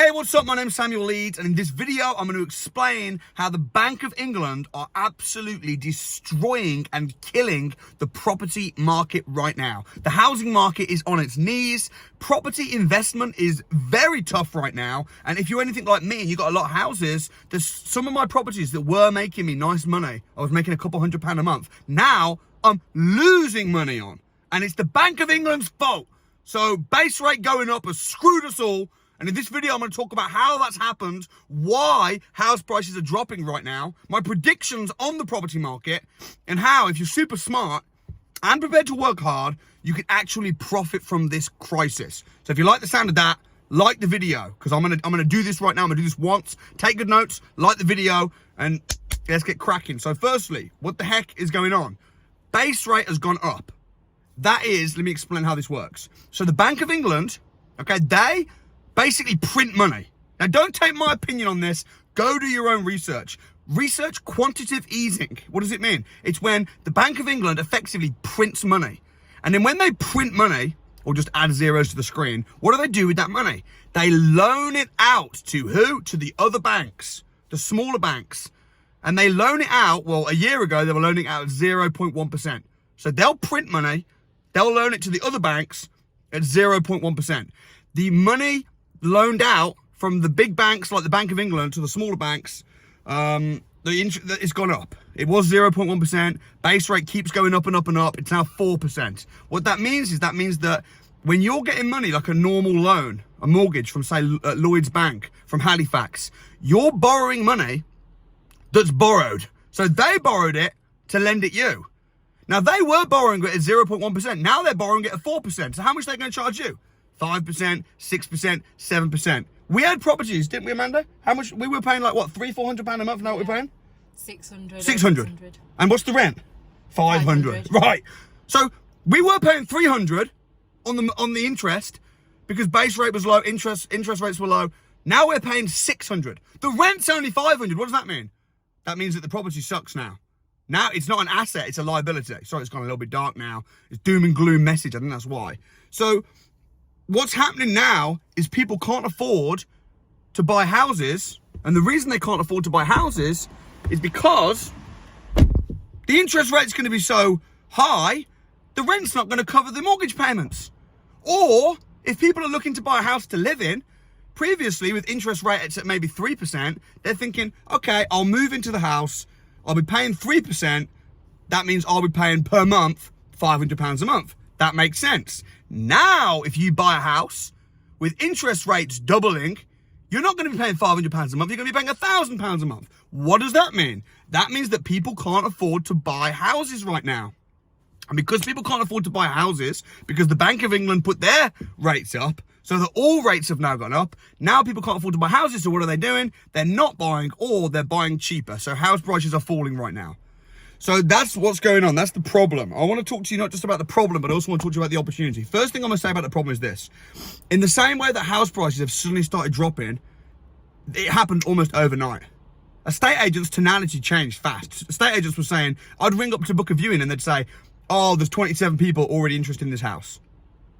Hey, what's up? My name's Samuel Leeds, and in this video, I'm going to explain how the Bank of England are absolutely destroying and killing the property market right now. The housing market is on its knees. Property investment is very tough right now. And if you're anything like me and you got a lot of houses, there's some of my properties that were making me nice money. I was making a couple £100 a month. Now I'm losing money on, and it's the Bank of England's fault. So base rate going up has screwed us all. And in this video, I'm going to talk about how that's happened, why house prices are dropping right now, my predictions on the property market, and how, if you're super smart and prepared to work hard, you can actually profit from this crisis. So if you like the sound of that, like the video, because I'm gonna do this right now. I'm gonna do this once. Take good notes, like the video, and let's get cracking. So firstly, what the heck is going on? Base rate has gone up. That is, let me explain how this works. So the Bank of England, okay, they basically print money. Now, don't take my opinion on this. Go do your own research. Research quantitative easing. What does it mean? It's when the Bank of England effectively prints money. And then when they print money, or just add zeros to the screen, what do they do with that money? They loan it out to who? To the other banks, the smaller banks. And they loan it out, well, a year ago, they were loaning it out at 0.1%. So they'll print money, they'll loan it to the other banks at 0.1%. The money loaned out from the big banks like the Bank of England to the smaller banks, it's gone up. It was 0.1%. Base rate keeps going up and up and up. It's now 4%. What that means is that when you're getting money like a normal loan, a mortgage from, say, Lloyd's Bank, from Halifax, you're borrowing money that's borrowed. So they borrowed it to lend it you. Now, they were borrowing it at 0.1%. Now they're borrowing it at 4%. So how much are they going to charge you? 5%, 6%, 7%. We had properties, didn't we, Amanda? How much? We were paying like, what, £300-400 a month now? What we're paying? 600. 600. And what's the rent? 500. Right. So we were paying 300 on the interest because base rate was low, interest rates were low. Now we're paying 600. The rent's only 500. What does that mean? That means that the property sucks now. Now it's not an asset, it's a liability. Sorry, it's gone a little bit dark now. It's doom and gloom message. I think that's why. So what's happening now is people can't afford to buy houses. And the reason they can't afford to buy houses is because the interest rate's going to be so high, the rent's not going to cover the mortgage payments. Or if people are looking to buy a house to live in, previously with interest rates at maybe 3%, they're thinking, okay, I'll move into the house. I'll be paying 3%. That means I'll be paying per month £500 a month. That makes sense. Now, if you buy a house with interest rates doubling, you're not going to be paying £500 a month. You're going to be paying £1,000 a month. What does that mean? That means that people can't afford to buy houses right now. And because people can't afford to buy houses, because the Bank of England put their rates up, so that all rates have now gone up, now people can't afford to buy houses. So what are they doing? They're not buying, or they're buying cheaper. So house prices are falling right now. So that's what's going on. That's the problem. I want to talk to you not just about the problem, but I also want to talk to you about the opportunity. First thing I'm going to say about the problem is this. In the same way that house prices have suddenly started dropping, it happened almost overnight. Estate agents' tonality changed fast. Estate agents were saying, I'd ring up to book a viewing and they'd say, oh, there's 27 people already interested in this house.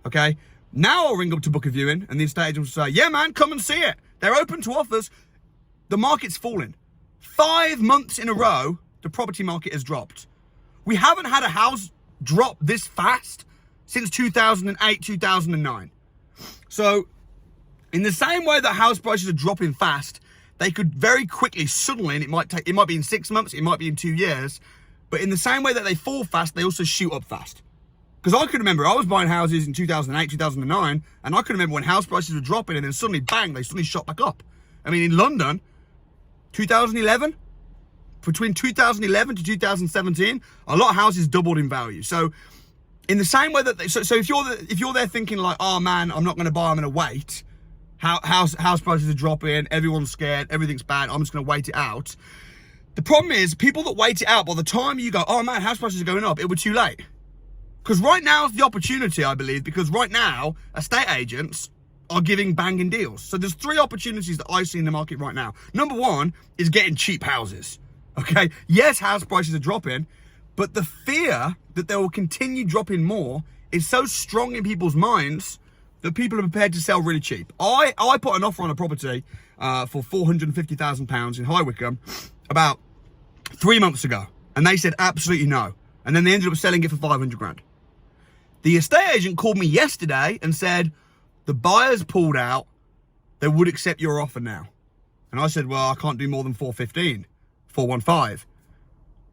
Okay? Now I'll ring up to book a viewing and the estate agents will say, yeah, man, come and see it. They're open to offers. The market's falling. 5 months in a row, the property market has dropped. We haven't had a house drop this fast since 2008, 2009. So in the same way that house prices are dropping fast, they could very quickly, suddenly, and it might be in 6 months, it might be in 2 years, but in the same way that they fall fast, they also shoot up fast. Because I can remember, I was buying houses in 2008, 2009, and I can remember when house prices were dropping and then suddenly, bang, they suddenly shot back up. I mean, in London, 2011, between 2011 to 2017, a lot of houses doubled in value. So in the same way that, so if you're there thinking like, oh man, I'm not going to buy, I'm going to wait. House prices are dropping, everyone's scared, everything's bad, I'm just going to wait it out. The problem is, people that wait it out, by the time you go, oh man, house prices are going up, it was too late. Because right now is the opportunity, I believe, because right now, estate agents are giving banging deals. So there's 3 opportunities that I see in the market right now. Number 1 is getting cheap houses. Okay, yes, house prices are dropping, but the fear that they will continue dropping more is so strong in people's minds that people are prepared to sell really cheap. I put an offer on a property for £450,000 in High Wycombe about 3 months ago, and they said absolutely no. And then they ended up selling it for 500 grand. The estate agent called me yesterday and said the buyers pulled out. They would accept your offer now. And I said, well, I can't do more than 415.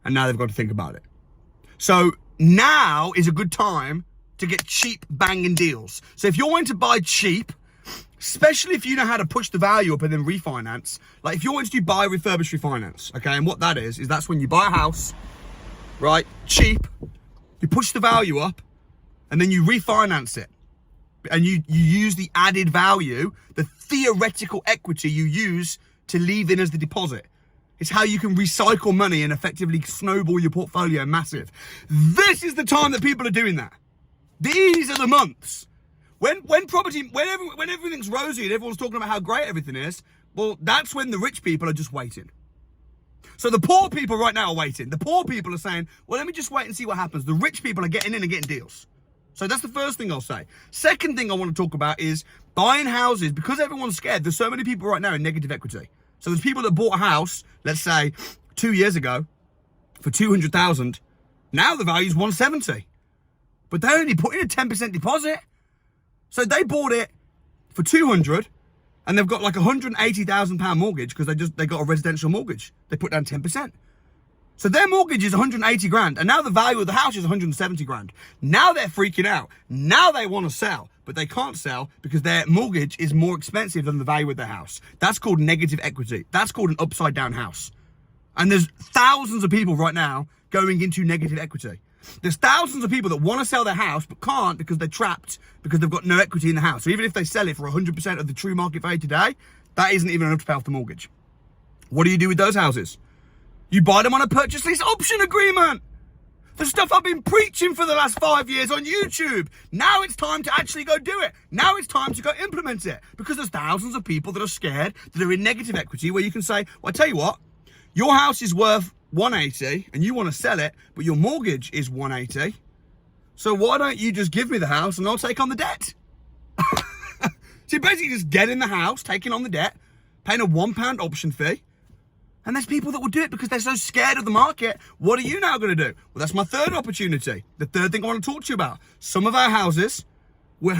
And now they've got to think about it. So now is a good time to get cheap banging deals. So if you're wanting to buy cheap, especially if you know how to push the value up and then refinance, like if you're wanting to buy refurbished refinance, okay, and what that is that's when you buy a house, right, cheap, you push the value up, and then you refinance it. And you use the added value, the theoretical equity you use to leave in as the deposit. It's how you can recycle money and effectively snowball your portfolio massive. This is the time that people are doing that. These are the months. When everything's rosy and everyone's talking about how great everything is, well, that's when the rich people are just waiting. So the poor people right now are waiting. The poor people are saying, well, let me just wait and see what happens. The rich people are getting in and getting deals. So that's the first thing I'll say. Second thing I want to talk about is buying houses. Because everyone's scared, there's so many people right now in negative equity. So there's people that bought a house, let's say 2 years ago, for 200,000. Now the value is 170. But they only put in a 10% deposit. So they bought it for 200, and they've got like £180,000 mortgage because they got a residential mortgage. They put down 10%. So their mortgage is 180 grand, and now the value of the house is 170 grand. Now they're freaking out. Now they want to sell, but they can't sell because their mortgage is more expensive than the value of their house. That's called negative equity. That's called an upside down house. And there's thousands of people right now going into negative equity. There's thousands of people that want to sell their house but can't because they're trapped because they've got no equity in the house. So even if they sell it for 100% of the true market value today, that isn't even enough to pay off the mortgage. What do you do with those houses? You buy them on a purchase lease option agreement. The stuff I've been preaching for the last 5 years on YouTube. Now it's time to actually go do it. Now it's time to go implement it. Because there's thousands of people that are scared, that are in negative equity, where you can say, well, I tell you what, your house is worth 180 and you want to sell it, but your mortgage is 180. So why don't you just give me the house and I'll take on the debt? So you basically just get in the house, taking on the debt, paying a £1 option fee. And there's people that will do it because they're so scared of the market. What are you now going to do? Well, that's my third opportunity. The third thing I want to talk to you about. Some of our houses, we're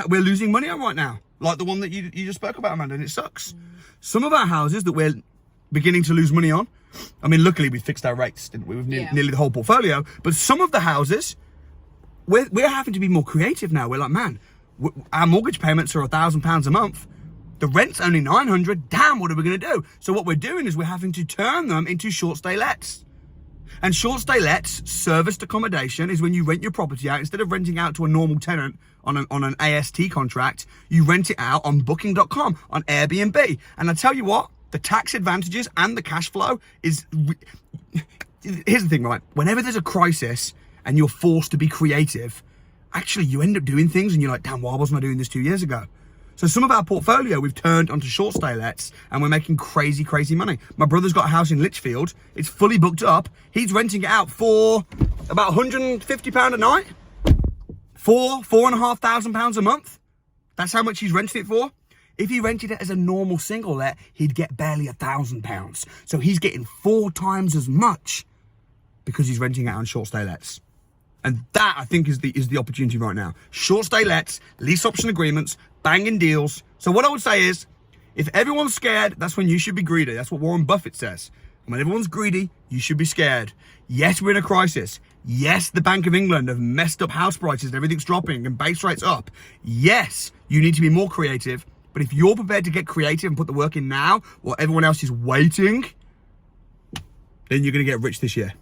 losing money on right now. Like the one that you just spoke about, Amanda, and it sucks. Some of our houses that we're beginning to lose money on, I mean, luckily we fixed our rates, didn't we? With nearly the whole portfolio. But some of the houses, we're having to be more creative now. We're like, man, our mortgage payments are £1,000 a month. The rent's only 900. Damn, what are we going to do? So what we're doing is we're having to turn them into short stay lets. And short stay lets, serviced accommodation, is when you rent your property out. Instead of renting out to a normal tenant on an AST contract, you rent it out on booking.com, on Airbnb. And I tell you what, the tax advantages and the cash flow is... Here's the thing, right? Whenever there's a crisis and you're forced to be creative, actually you end up doing things and you're like, damn, why wasn't I doing this 2 years ago? So some of our portfolio we've turned onto short stay lets and we're making crazy, crazy money. My brother's got a house in Lichfield. It's fully booked up. He's renting it out for about £150 a night. £4,500 a month. That's how much he's renting it for. If he rented it as a normal single let, he'd get barely £1,000. So he's getting 4 times as much because he's renting it out on short stay lets. And that, I think, is the opportunity right now. Short stay lets, lease option agreements, banging deals. So what I would say is, if everyone's scared, that's when you should be greedy. That's what Warren Buffett says. And when everyone's greedy, you should be scared. Yes, we're in a crisis. Yes, the Bank of England have messed up house prices and everything's dropping and base rates up. Yes, you need to be more creative. But if you're prepared to get creative and put the work in now, while everyone else is waiting, then you're going to get rich this year.